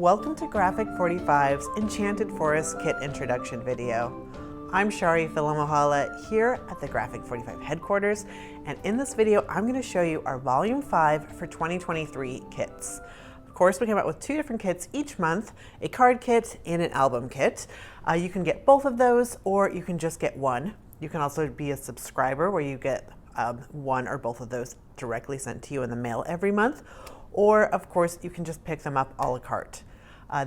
Welcome to Graphic 45's Enchanted Forest kit introduction video. I'm Charee Filimoehala here at the Graphic 45 headquarters, and in this video I'm going to show you our Volume 5 for 2023 kits. Of course, we come out with two different kits each month, a card kit and an album kit. You can get both of those, or you can just get one. You can also be a subscriber where you get one or both of those directly sent to you in the mail every month. Or, of course, you can just pick them up a la carte.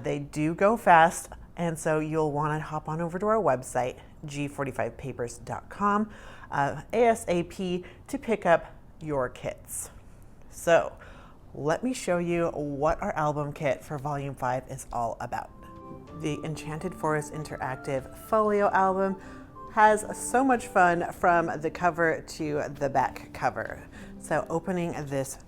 They do go fast, and so you'll want to hop on over to our website, g45papers.com, ASAP, to pick up your kits. So, let me show you what our album kit for Volume 5 is all about. The Enchanted Forest Interactive Folio Album has so much fun from the cover to the back cover. So, opening this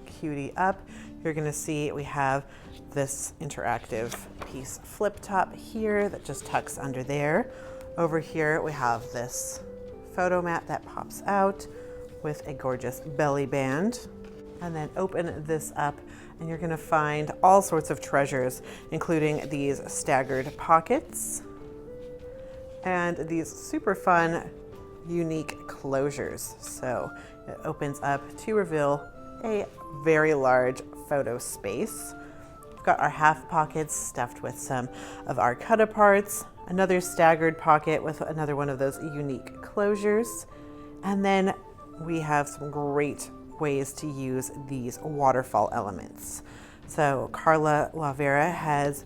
cutie up, you're going to see we have this interactive piece flip top here that just tucks under there. Over here we have this photo mat that pops out with a gorgeous belly band. And then open this up and you're going to find all sorts of treasures, including these staggered pockets and these super fun unique closures. So it opens up to reveal a very large photo space. We've got our half pockets stuffed with some of our cut-aparts, another staggered pocket with another one of those unique closures, and then we have some great ways to use these waterfall elements. So Carla Vera has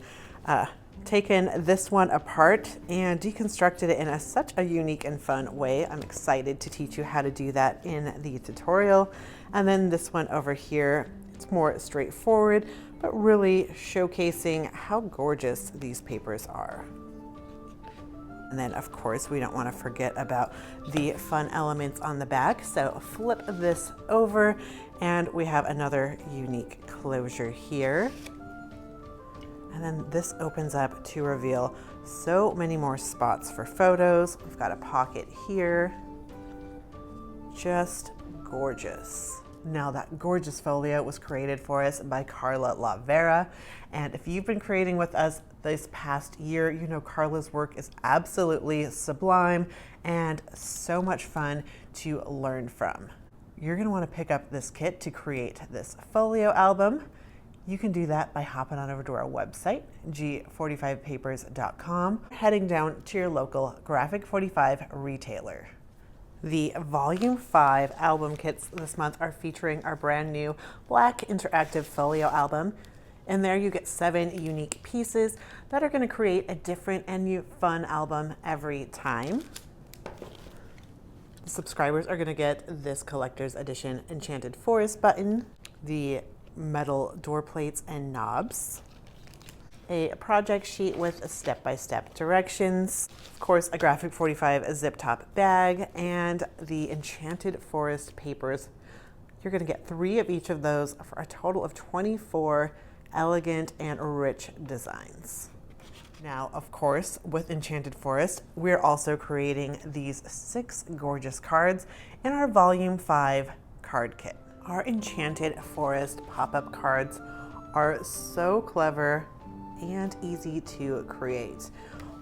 taken this one apart and deconstructed it in such a unique and fun way. I'm excited to teach you how to do that in the tutorial. And then this one over here, it's more straightforward, but really showcasing how gorgeous these papers are. And then of course, we don't want to forget about the fun elements on the back. So flip this over and we have another unique closure here. And then this opens up to reveal so many more spots for photos. We've got a pocket here. Just gorgeous. Now that gorgeous folio was created for us by Carla Vera. And if you've been creating with us this past year, you know Carla's work is absolutely sublime and so much fun to learn from. You're going to want to pick up this kit to create this folio album. You can do that by hopping on over to our website, g45papers.com, heading down to your local Graphic 45 retailer. The Volume 5 album kits this month are featuring our brand new black interactive folio album. In there you get 7 unique pieces that are going to create a different and new fun album every time. The subscribers are going to get this collector's edition Enchanted Forest button, the metal door plates and knobs, a project sheet with step-by-step directions, of course a Graphic 45 zip top bag, and the Enchanted Forest papers. You're going to get 3 of each of those for a total of 24 elegant and rich designs. Now, of course, with Enchanted Forest, we're also creating these 6 gorgeous cards in our Volume 5 card kit. Our Enchanted Forest pop-up cards are so clever and easy to create.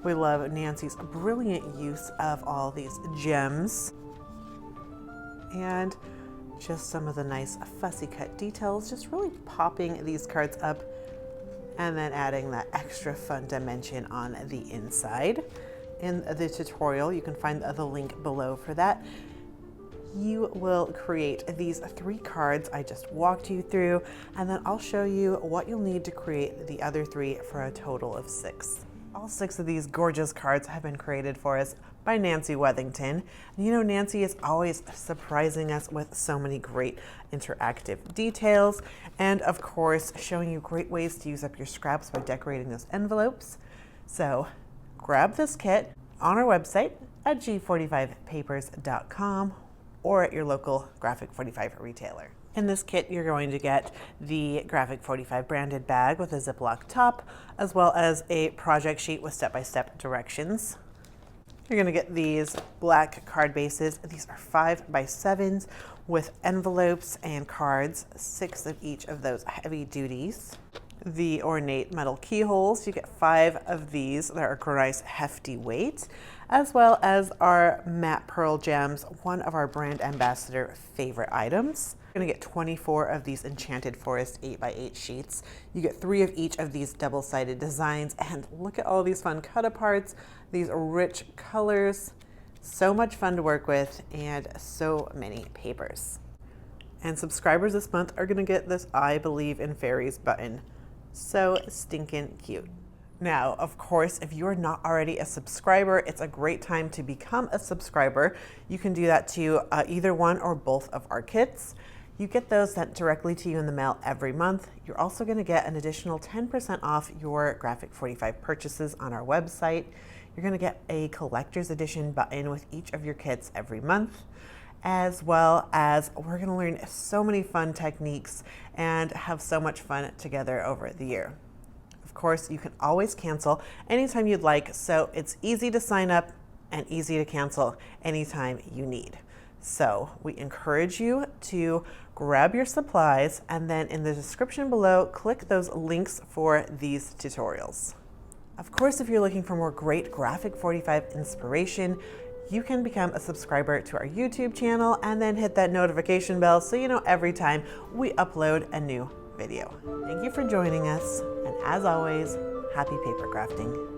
We love Nancy's brilliant use of all these gems and just some of the nice fussy cut details, just really popping these cards up and then adding that extra fun dimension on the inside. In the tutorial, you can find the link below for that. You will create these 3 cards I just walked you through, and then I'll show you what you'll need to create the other 3 for a total of 6. All 6 of these gorgeous cards have been created for us by Nancy Wethington. You know, Nancy is always surprising us with so many great interactive details, and of course, showing you great ways to use up your scraps by decorating those envelopes. So grab this kit on our website at g45papers.com or at your local Graphic 45 retailer. In this kit, you're going to get the Graphic 45 branded bag with a Ziploc top, as well as a project sheet with step-by-step directions. You're going to get these black card bases. These are 5x7s with envelopes and cards, 6 of each of those heavy duties. the ornate metal keyholes. You get 5 of these that are a nice hefty weight, as well as our matte pearl gems, one of our brand ambassador favorite items. You're gonna get 24 of these Enchanted Forest 8x8 sheets. You get 3 of each of these double-sided designs, and look at all these fun cut-aparts, these rich colors. So much fun to work with, and so many papers. And subscribers this month are gonna get this I Believe in Fairies button. So stinking cute. Now, of course, if you're not already a subscriber, it's a great time to become a subscriber. You can do that to either one or both of our kits. You get those sent directly to you in the mail every month. You're also going to get an additional 10% off your Graphic 45 purchases on our website. You're going to get a collector's edition button with each of your kits every month, as well as we're going to learn so many fun techniques and have so much fun together over the year. Of course, you can always cancel anytime you'd like, so it's easy to sign up and easy to cancel anytime you need. So we encourage you to grab your supplies, and then in the description below, click those links for these tutorials. Of course, if you're looking for more great Graphic 45 inspiration, you can become a subscriber to our YouTube channel and then hit that notification bell so you know every time we upload a new video. Thank you for joining us, and as always, happy paper crafting.